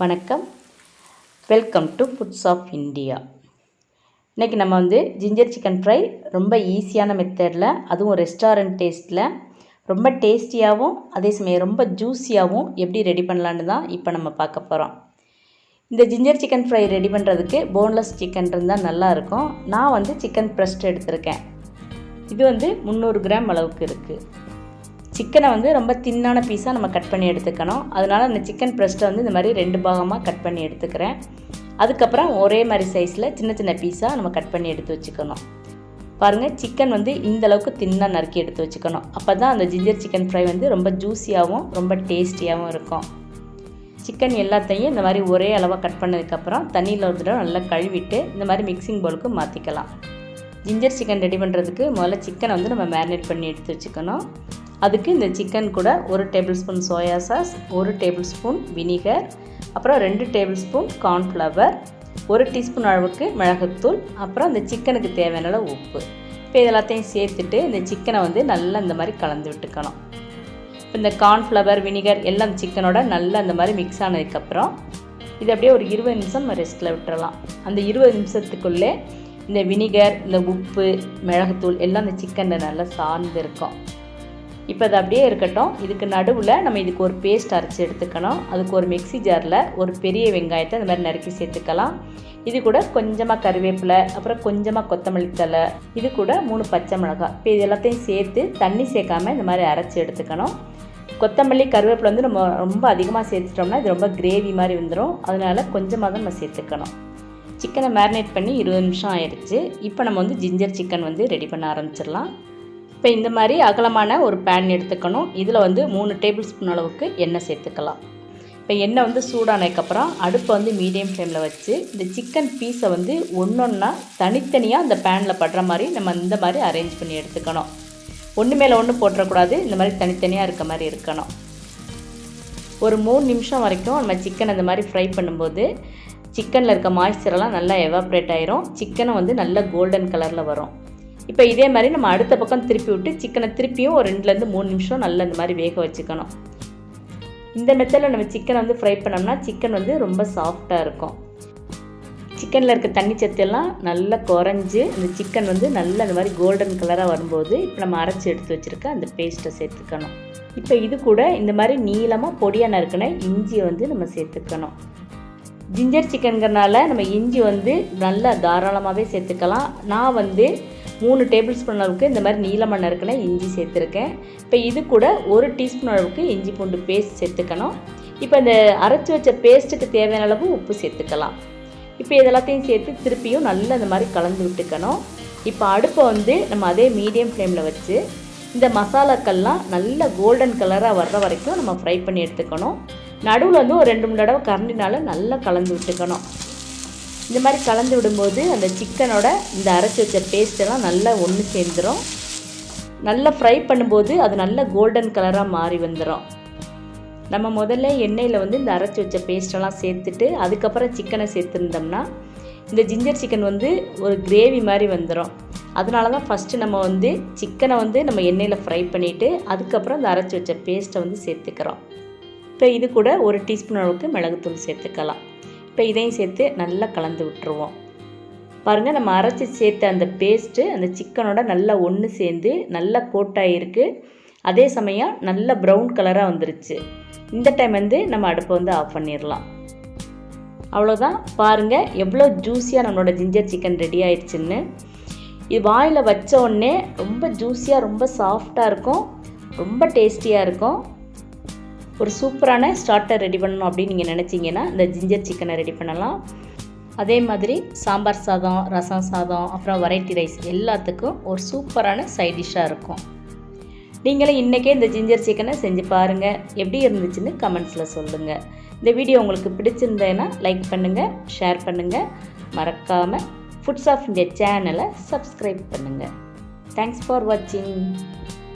வணக்கம், welcome to foods of India. இன்றைக்கி நம்ம ஜிஞ்சர் சிக்கன் ஃப்ரை ரொம்ப ஈஸியான மெத்தடில், அதுவும் ரெஸ்டாரண்ட் டேஸ்ட்டில் ரொம்ப டேஸ்டியாகவும் அதே சமயம் ரொம்ப ஜூஸியாகவும் எப்படி ரெடி பண்ணலான்னு தான் இப்போ நம்ம பார்க்க போகிறோம். இந்த ஜிஞ்சர் சிக்கன் ஃப்ரை ரெடி பண்ணுறதுக்கு போன்லெஸ் சிக்கன் இருந்தால் நல்லாயிருக்கும். நான் சிக்கன் பிரஸ்ட் எடுத்திருக்கேன். இது 300 கிராம் அளவுக்கு இருக்குது. சிக்கனை ரொம்ப தின்னான பீஸாக நம்ம கட் பண்ணி எடுத்துக்கணும். அதனால் அந்த சிக்கன் பிரஸ்ட்டை இந்த மாதிரி 2 பாகமாக கட் பண்ணி எடுத்துக்கிறேன். அதுக்கப்புறம் ஒரே மாதிரி சைஸில் சின்ன சின்ன பீஸாக நம்ம கட் பண்ணி எடுத்து வச்சுக்கணும். பாருங்கள், சிக்கன் இந்த அளவுக்கு தின்னாக நறுக்கி எடுத்து வச்சுக்கணும். அப்போ தான் அந்த ஜிஞ்சர் சிக்கன் ஃப்ரை ரொம்ப ஜூஸியாகவும் ரொம்ப டேஸ்டியாகவும் இருக்கும். சிக்கன் எல்லாத்தையும் இந்த மாதிரி ஒரே அளவாக கட் பண்ணதுக்கப்புறம் தண்ணியில் ஒரு தடவை நல்லா கழுவிட்டு இந்த மாதிரி மிக்சிங் பவுலுக்கு மாற்றிக்கலாம். ஜிஞ்சர் சிக்கன் ரெடி பண்ணுறதுக்கு முதல்ல சிக்கனை நம்ம மேரினேட் பண்ணி எடுத்து வச்சுக்கணும். அதுக்கு இந்த சிக்கன் கூட 1 table spoon soya sauce, 1 table spoon vinegar, அப்புறம் 2 டேபிள் ஸ்பூன் கார்ன்ஃப்ளவர், 1 டீஸ்பூன் அளவுக்கு மிளகுத்தூள், அப்புறம் இந்த சிக்கனுக்கு தேவையான அளவு உப்பு. இப்போ இதெல்லாத்தையும் சேர்த்துட்டு இந்த சிக்கனை நல்லா இந்த மாதிரி கலந்து விட்டுக்கணும். இந்த கார்ன்ஃப்ளவர், வினிகர் எல்லாம் சிக்கனோட நல்லா இந்த மாதிரி மிக்ஸ் ஆனதுக்கப்புறம் இது அப்படியே ஒரு 20 நிமிஷம் நம்ம ரெஸ்ட்டில் விட்டுறலாம். அந்த 20 நிமிஷத்துக்குள்ளே இந்த வினிகர், இந்த உப்பு, மிளகுத்தூள் எல்லாம் இந்த சிக்கனில் நல்லா சார்ந்து இருக்கும். இப்போ அது அப்படியே இருக்கட்டும். இதுக்கு நடுவில் நம்ம இதுக்கு ஒரு பேஸ்ட் அரைச்சி எடுத்துக்கணும். அதுக்கு ஒரு மிக்ஸி ஜாரில் ஒரு பெரிய வெங்காயத்தை இந்த மாதிரி நறுக்கி சேர்த்துக்கலாம். இது கூட கொஞ்சமாக கருவேப்பிலை, அப்புறம் கொஞ்சமாக கொத்தமல்லி தழை, இது கூட 3 பச்சை மிளகாய். இப்போ இது எல்லாத்தையும் சேர்த்து தண்ணி சேர்க்காமல் இந்த மாதிரி அரைச்சி எடுத்துக்கணும். கொத்தமல்லி, கருவேப்பிலை நம்ம ரொம்ப அதிகமாக சேர்த்துட்டோம்னா இது ரொம்ப கிரேவி மாதிரி வந்துடும். அதனால் கொஞ்சமாக தான் நம்ம சேர்த்துக்கணும். சிக்கனை மேரினேட் பண்ணி 20 நிமிஷம் ஆயிடுச்சு. இப்போ நம்ம ஜிஞ்சர் சிக்கன் ரெடி பண்ண ஆரம்பிச்சிடலாம். இப்போ இந்த மாதிரி அகலமான ஒரு பேன் எடுத்துக்கணும். இதில் 3 டேபிள் ஸ்பூன் அளவுக்கு எண்ணெய் சேர்த்துக்கலாம். இப்போ எண்ணெய் சூடானதுக்கப்புறம் அடுப்பை மீடியம் ஃப்ளேமில் வச்சு இந்த சிக்கன் பீஸை ஒன்றொன்னா தனித்தனியாக அந்த பேனில் படுற மாதிரி நம்ம இந்த மாதிரி அரேஞ்ச் பண்ணி எடுத்துக்கணும். ஒன்று மேலே ஒன்று போட்டுறக்கூடாது. இந்த மாதிரி தனித்தனியாக இருக்க மாதிரி இருக்கணும். ஒரு 3 நிமிஷம் வரைக்கும் நம்ம சிக்கன் அந்த மாதிரி ஃப்ரை பண்ணும்போது சிக்கனில் இருக்க மாய்ஸ்சரெல்லாம் நல்லா எவாப்ரேட் ஆயிரும். சிக்கனை நல்லா கோல்டன் கலரில் வரும். இப்போ இதே மாதிரி நம்ம அடுத்த பக்கம் திருப்பி விட்டு சிக்கனை திருப்பியும் ஒரு 2லேருந்து 3 நிமிஷம் நல்லா இந்த மாதிரி வேக வச்சுக்கணும். இந்த மெத்தடில் நம்ம சிக்கனை ஃப்ரை பண்ணோம்னா சிக்கன் ரொம்ப சாஃப்டாக இருக்கும். சிக்கனில் இருக்க தண்ணி சத்தெல்லாம் நல்லா குறைஞ்சி அந்த சிக்கன் நல்லா இந்த மாதிரி கோல்டன் கலராக வரும்போது இப்போ நம்ம அரைச்சி எடுத்து வச்சுருக்க அந்த பேஸ்ட்டை சேர்த்துக்கணும். இப்போ இது கூட இந்த மாதிரி நீளமாக பொடியாக நறுக்கின இஞ்சியை நம்ம சேர்த்துக்கணும். ஜிஞ்சர் சிக்கனுங்கிறனால நம்ம இஞ்சி நல்லா தாராளமாகவே சேர்த்துக்கலாம். நான் 3 டேபிள் ஸ்பூன் அளவுக்கு இந்த மாதிரி நீளமாக நறுக்கின இஞ்சி சேர்த்துருக்கேன். இப்போ இது கூட 1 டீஸ்பூன் அளவுக்கு இஞ்சி பூண்டு பேஸ்ட் சேர்த்துக்கணும். இப்போ இந்த அரைச்சி வச்ச பேஸ்ட்டுக்கு தேவையான அளவு உப்பு சேர்த்துக்கலாம். இப்போ இதெல்லாத்தையும் சேர்த்து திருப்பியும் நல்லா இந்த மாதிரி கலந்து விட்டுக்கணும். இப்போ அடுப்பை நம்ம அதே மீடியம் ஃப்ளேமில் வச்சு இந்த மசாலாக்கள்லாம் நல்லா கோல்டன் கலராக வர்ற வரைக்கும் நம்ம ஃப்ரை பண்ணி எடுத்துக்கணும். நடுவில் ஒரு 2-3 தடவை கரண்டினால் நல்லா கலந்து விட்டுக்கணும். இந்த மாதிரி கலந்து விடும்போது அந்த சிக்கனோட இந்த அரைச்சி வச்ச பேஸ்ட்டெல்லாம் நல்லா ஒன்று சேர்ந்துடும். நல்லா ஃப்ரை பண்ணும்போது அது நல்லா கோல்டன் கலராக மாறி வந்துடும். நம்ம முதல்ல எண்ணெயில் இந்த அரைச்சி வச்ச பேஸ்ட்டெல்லாம் சேர்த்துட்டு அதுக்கப்புறம் சிக்கனை சேர்த்துருந்தோம்னா இந்த ஜிஞ்சர் சிக்கன் ஒரு கிரேவி மாதிரி வந்துடும். அதனால தான் ஃபஸ்ட்டு நம்ம சிக்கனை நம்ம எண்ணெயில் ஃப்ரை பண்ணிவிட்டு அதுக்கப்புறம் இந்த அரைச்சி வச்ச பேஸ்ட்டை சேர்த்துக்கிறோம். இப்போ இது கூட 1 டீஸ்பூன் அளவுக்கு மிளகுத்தூள் சேர்த்துக்கலாம். இப்போ இதையும் சேர்த்து நல்லா கலந்து விட்டுருவோம். பாருங்கள், நம்ம அரைச்சி சேர்த்த அந்த பேஸ்ட்டு அந்த சிக்கனோட நல்லா ஒன்று சேர்ந்து நல்லா கோட்டாகிருக்கு. அதே சமயம் நல்ல ப்ரௌன் கலராக வந்துருச்சு. இந்த டைம் நம்ம அடுப்பை ஆஃப் பண்ணிடலாம். அவ்வளோதான். பாருங்கள் எவ்வளோ ஜூஸியாக நம்மளோட ஜிஞ்சர் சிக்கன் ரெடி ஆயிடுச்சுன்னு. இது வாயில் வச்ச உடனே ரொம்ப ஜூஸியாக ரொம்ப சாஃப்டாக இருக்கும், ரொம்ப டேஸ்டியாக இருக்கும். ஒரு சூப்பரான ஸ்டார்டர் ரெடி பண்ணணும் அப்படின்னு நீங்கள் நினச்சிங்கன்னா இந்த ஜிஞ்சர் சிக்கனை ரெடி பண்ணலாம். அதே மாதிரி சாம்பார் சாதம், ரசம் சாதம், அப்புறம் வெரைட்டி ரைஸ் எல்லாத்துக்கும் ஒரு சூப்பரான சைட் டிஷ்ஷாக இருக்கும். நீங்களும் இன்றைக்கே இந்த ஜிஞ்சர் சிக்கனை செஞ்சு பாருங்கள். எப்படி இருந்துச்சுன்னு கமெண்ட்ஸில் சொல்லுங்கள். இந்த வீடியோ உங்களுக்கு பிடிச்சிருந்தேன்னா லைக் பண்ணுங்கள், ஷேர் பண்ணுங்கள். மறக்காமல் ஃபுட்ஸ் ஆஃப் இந்தியா சேனலை சப்ஸ்கிரைப் பண்ணுங்கள். தேங்க்ஸ் ஃபார் வாட்சிங்.